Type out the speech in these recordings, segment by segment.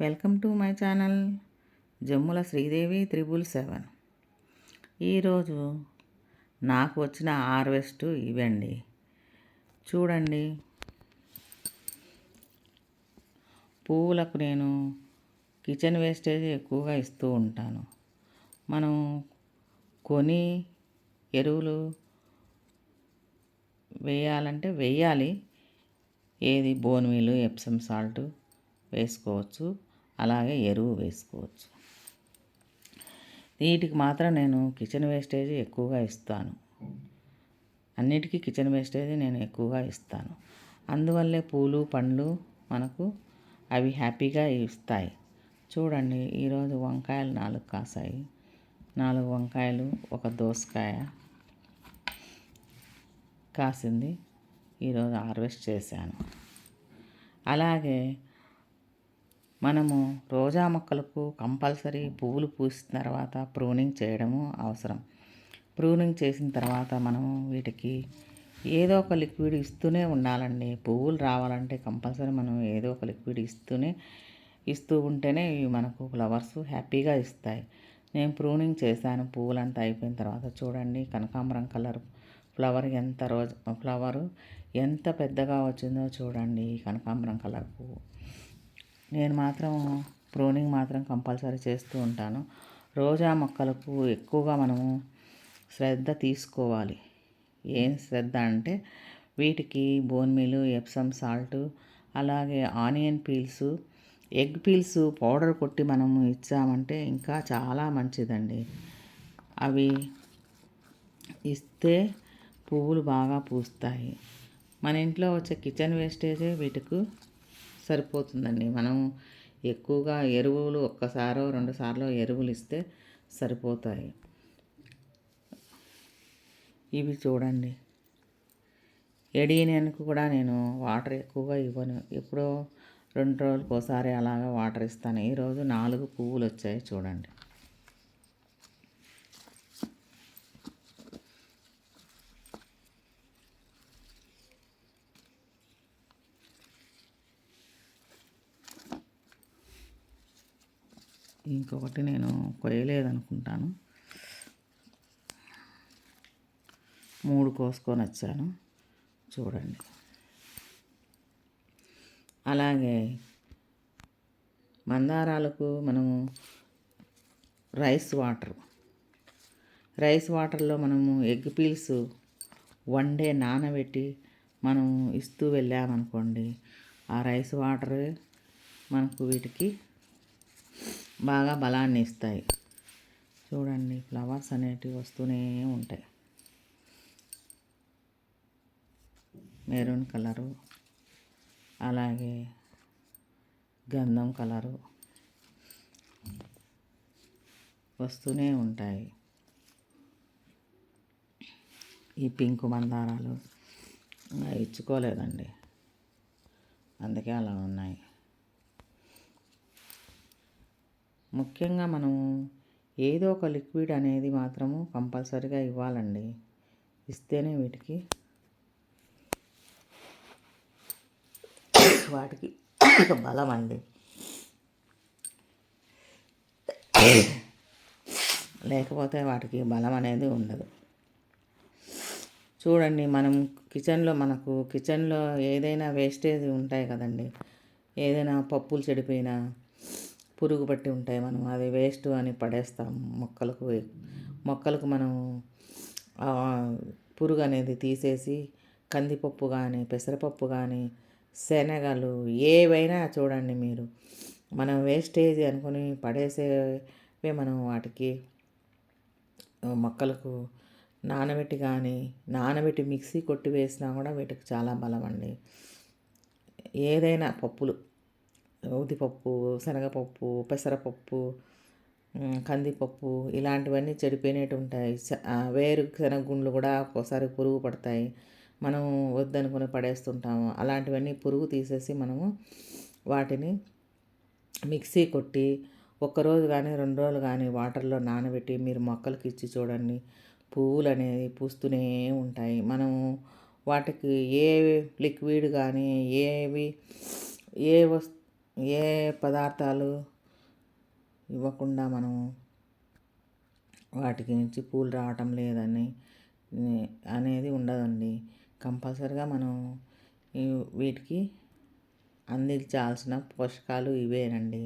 Welcome to my channel Jammula Sridevi 777. ఈరోజు నాకు వచ్చిన హార్వెస్ట్ ఇవండి. చూడండి, పువ్వులకు నేను కిచెన్ వేస్టేజ్ ఎక్కువగా ఇస్తూ ఉంటాను. మనం కొని ఎరువులు వేయాలంటే వేయాలి. ఏది బోన్ మీల్, ఎప్సమ్ సాల్ట్ వేసుకోవచ్చు, అలాగే ఎరువు వేసుకోవచ్చు. వీటికి మాత్రం నేను కిచెన్ వేస్టేజ్ ఎక్కువగా ఇస్తాను. అన్నిటికీ కిచెన్ వేస్టేజ్ నేను ఎక్కువగా ఇస్తాను. అందువల్లే పూలు పండ్లు మనకు అవి హ్యాపీగా ఇస్తాయి. చూడండి, ఈరోజు వంకాయలు 4 కాసాయి. 4 వంకాయలు, ఒక దోసకాయ కాసింది. ఈరోజు హార్వెస్ట్ చేశాను. అలాగే మనము రోజా మొక్కలకు కంపల్సరీ పువ్వులు పూసిన తర్వాత ప్రూనింగ్ చేయడము అవసరం. ప్రూనింగ్ చేసిన తర్వాత మనము వీటికి ఏదో ఒక లిక్విడ్ ఇస్తూనే ఉండాలండి. పువ్వులు రావాలంటే కంపల్సరీ మనం ఏదో ఒక లిక్విడ్ ఇస్తూ ఉంటేనే ఇవి మనకు ఫ్లవర్స్ హ్యాపీగా ఇస్తాయి. నేను ప్రూనింగ్ చేశాను. పువ్వులంతా అయిపోయిన తర్వాత చూడండి, కనకాంబరం కలర్ ఫ్లవరు ఎంత పెద్దగా వచ్చిందో చూడండి. కనకాంబరం కలర్ పువ్వు నేను మాత్రం ప్రూనింగ్ మాత్రం కంపల్సరీ చేస్తూ ఉంటాను. రోజా మొక్కలకు ఎక్కువగా మనము శ్రద్ధ తీసుకోవాలి. ఏం శ్రద్ధ అంటే వీటికి బోన్ మీల్, ఎప్సమ్ సాల్ట్, అలాగే onion peels, egg peels powder కొట్టి మనము ఇచ్చామంటే ఇంకా చాలా మంచిదండి. అవి ఇస్తే పువ్వులు బాగా పూస్తాయి. మన ఇంట్లో వచ్చే కిచెన్ వేస్టేజే వీటికి సరిపోతుందండి. మనం ఎక్కువగా ఎరువులు 1-2 సార్లు ఎరువులు ఇస్తే సరిపోతాయి. ఇవి చూడండి, ఎడీనియన్కు కూడా నేను వాటర్ ఎక్కువగా ఇవ్వను. ఎప్పుడో 2 రోజులకు ఒకసారి అలాగా వాటర్ ఇస్తాను. ఈరోజు 4 పువ్వులు వచ్చాయి చూడండి. ఇంకొకటి నేను కొయ్యలేదనుకుంటాను, 3 కోసుకొని వచ్చాను చూడండి. అలాగే మందారాలకు మనము రైస్ వాటర్లో మనము ఎగ్ పీల్స్ 1 డే నానబెట్టి మనం ఇస్తూ వెళ్ళామనుకోండి, ఆ రైస్ వాటర్ మనకు వీటికి బాగా బలాన్ని ఇస్తాయి. చూడండి, ఫ్లవర్స్ అనేటివి వస్తూనే ఉంటాయి. మెరూన్ కలరు, అలాగే గంధం కలరు వస్తూనే ఉంటాయి. ఈ పింక్ మందారాలు ఇచ్చుకోలేదండి, అందుకే అలా ఉన్నాయి. ముఖ్యంగా మనము ఏదో ఒక లిక్విడ్ అనేది మాత్రము కంపల్సరీగా ఇవ్వాలండి. ఇస్తేనే వాటికి బలం అండి. లేకపోతే వాటికి బలం అనేది ఉండదు. చూడండి, మనం కిచెన్లో ఏదైనా వేస్టేజ్ ఉంటాయి కదండి. ఏదైనా పప్పులు చెడిపోయినా, పురుగు పట్టి ఉంటాయి, మనం అది వేస్ట్ అని పడేస్తాం. మొక్కలకు మనం పురుగు అనేది తీసేసి కందిపప్పు కానీ, పెసరపప్పు కానీ, శనగలు ఏవైనా చూడండి, మనం వేస్టేజ్ అనుకుని పడేసేవే మనం వాటికి మొక్కలకు నానబెట్టి మిక్సీ కొట్టి వేసినా కూడా వీటికి చాలా బలం అండి. ఏదైనా పప్పులు, ఉదిపప్పు, శనగపప్పు, పెసరపప్పు, కందిపప్పు ఇలాంటివన్నీ చెడిపోయినట్టు ఉంటాయి. వేరుశనగ గుండ్లు కూడా ఒక్కోసారి పురుగు పడతాయి. మనం వద్దనుకుని పడేస్తుంటాము. అలాంటివన్నీ పురుగు తీసేసి మనము వాటిని మిక్సీ కొట్టి 1 రోజు కానీ 2 రోజులు కానీ వాటర్లో నానబెట్టి మీరు మొక్కలకి ఇచ్చి చూడండి, పువ్వులు అనేవి పూస్తూనే ఉంటాయి. మనము వాటికి ఏ లిక్విడ్ కానీ ఏ ఏ పదార్థాలు ఇవ్వకుండా మనం వాటికి నుంచి పూలు రావటం లేదని అనేది ఉండదండి. కంపల్సరిగా మనం వీటికి అందించాల్సిన పోషకాలు ఇవేనండి.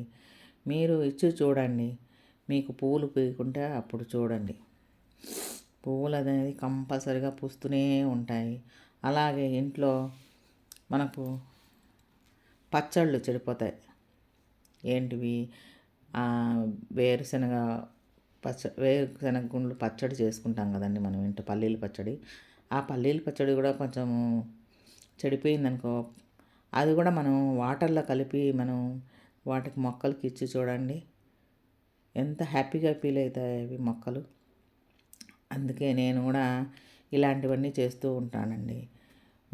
మీరు ఇచ్చి చూడండి. మీకు పువ్వులు పూయకుంటే అప్పుడు చూడండి. పువ్వులు అనేది కంపల్సరిగా పూస్తూనే ఉంటాయి. అలాగే ఇంట్లో మనకు పచ్చళ్ళు చెడిపోతాయి. ఏంటివి? వేరుశనగ వేరుశనగ గుండ్లు పచ్చడి చేసుకుంటాం కదండి మనం ఇంట్లో, పల్లీల పచ్చడి. ఆ పల్లీల పచ్చడి కూడా కొంచెము చెడిపోయిందనుకో, అది కూడా మనం వాటర్లో కలిపి మనం వాటికి మొక్కలకి ఇచ్చి చూడండి, ఎంత హ్యాపీగా ఫీల్ అవుతాయి అవి మొక్కలు. అందుకే నేను కూడా ఇలాంటివన్నీ చేస్తూ ఉంటానండి.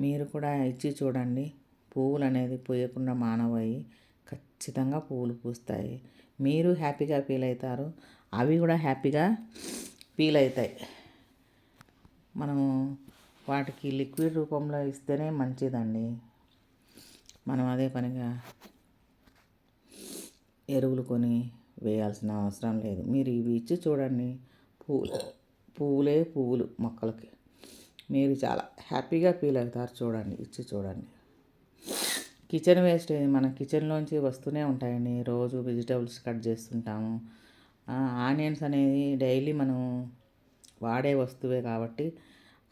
మీరు కూడా ఇచ్చి చూడండి. పువ్వులు అనేది పూయకుండా మానవయి, ఖచ్చితంగా పువ్వులు పూస్తాయి. మీరు హ్యాపీగా ఫీల్ అవుతారు, అవి కూడా హ్యాపీగా ఫీల్ అవుతాయి. మనము వాటికి లిక్విడ్ రూపంలో ఇస్తేనే మంచిదండి. మనం అదే పనిగా ఎరువులు కొని వేయాల్సిన అవసరం లేదు. మీరు ఇవి ఇచ్చి చూడండి, పువ్వులు మొక్కలకి. మీరు చాలా హ్యాపీగా ఫీల్ అవుతారు. చూడండి, ఇచ్చి చూడండి. కిచెన్ వేస్ట్ మన కిచెన్లోంచి వస్తూనే ఉంటాయండి. రోజు వెజిటబుల్స్ కట్ చేస్తుంటాము. ఆనియన్స్ అనేది డైలీ మనం వాడే వస్తువే కాబట్టి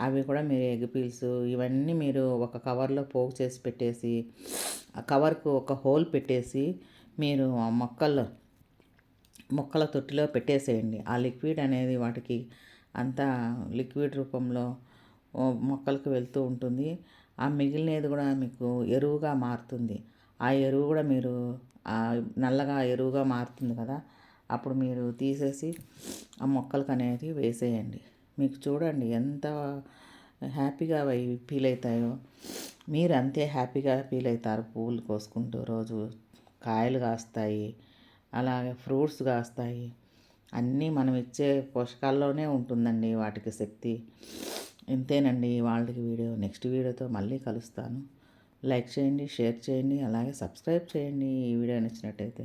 అవి కూడా మీరు ఎగ్ పీల్స్ ఇవన్నీ మీరు ఒక కవర్లో పోగు చేసి పెట్టేసి, ఆ కవర్కు ఒక హోల్ పెట్టేసి మీరు ఆ మొక్కల తొట్టిలో పెట్టేసేయండి. ఆ లిక్విడ్ అనేది వాటికి అంతా లిక్విడ్ రూపంలో మొక్కలకు వెళ్తూ ఉంటుంది. ఆ మిగిలినది కూడా మీకు ఎరువుగా మారుతుంది. ఆ ఎరువు కూడా మీరు నల్లగా ఎరువుగా మారుతుంది కదా, అప్పుడు మీరు తీసేసి ఆ మొక్కలకు అనేది వేసేయండి. మీకు చూడండి ఎంత హ్యాపీగా అవి ఫీల్ అవుతాయో. మీరు అంతే హ్యాపీగా ఫీల్ అవుతారు. పువ్వులు కోసుకుంటూ రోజు కాయలు కాస్తాయి, అలాగే ఫ్రూట్స్ కాస్తాయి. అన్నీ మనం ఇచ్చే పోషకాల్లోనే ఉంటుందండి వాటికి శక్తి. ఇంతేనండి వాళ్ళకి వీడియో. నెక్స్ట్ వీడియోతో మళ్ళీ కలుస్తాను. లైక్ చేయండి, షేర్ చేయండి, అలాగే సబ్స్క్రైబ్ చేయండి ఈ వీడియో నచ్చినట్టయితే.